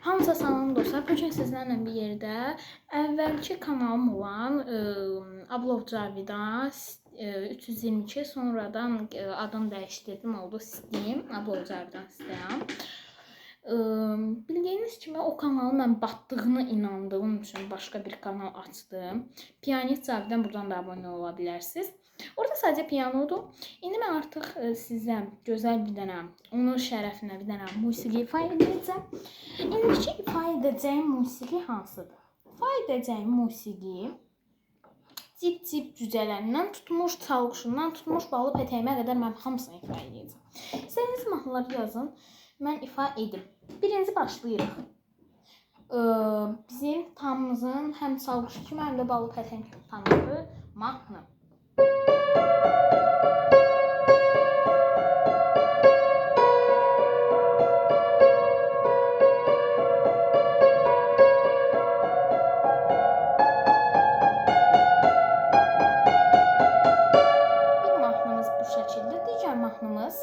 Hamınıza salam dostlar. Bugün sizlərlə bir yerdə əvvəlki kanalım olan Ablov Cavidan 322 sonradan adını dəyişdirdim, oldu Steam. Ablov Cavidan istəyirəm. Bildiyiniz kimi o kanalı mən batdığına inandığım üçün başqa bir kanal açdım. Piyanist Cavidan, buradan da abunə ola bilərsiniz. Orada sadəcə pianodur. İndi mən artıq sizə gözəl bir dənə, onun şərəfinə bir dənə musiqi ifa edəcəm. İndiki ifa edəcəyim musiqi hansıdır? İfa edəcəyim musiqi cip cücələrindən tutmuş, çalğışından tutmuş, balı pətəyimə qədər mən hamısını ifa edəcəm. İstədiyiniz mahnıları yazın, mən ifa edim. Birinci başlayırıq. Bizim tamımızın həm çalğışı kimi, həm də balı pətəyim kimi tanıdığı mahnı. Bir mahnımız bu şəkildə, digər mahnımız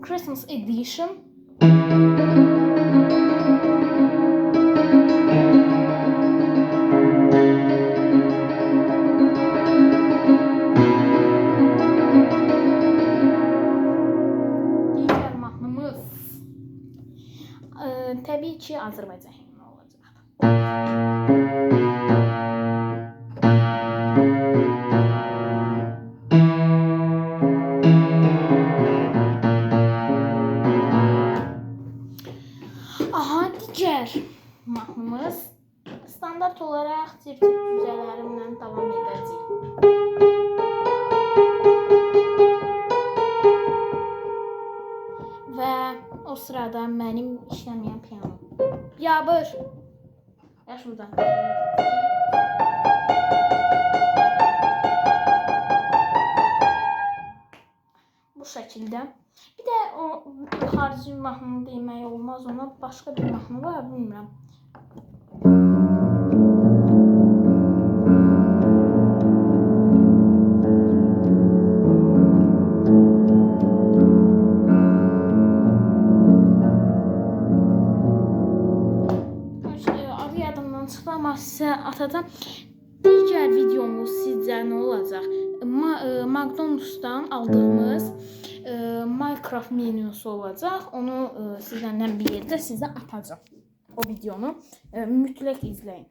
Christmas Edition. Digər mahnımız təbii ki Azərbaycan himni olacaq. Digər mahnımız standart olaraq cip cücələrimlə davam edəcək. Və o sırada mənim işləməyən piyanom. Yabır. Yaşımdan. Bu şəkildə. Bir də o xarici mahnını demək olmaz, ona başqa bir mahnı var, bilmirəm. Adı yadımdan çıxdı, amma sizə atacağım. Digər videomuz sizcə nə olacaq? McDonald's'dan aldığımız Minecraft menüsü olacaq. Onu sizlərlə bir yerdə sizə atacağım. O videonu mütləq izləyin.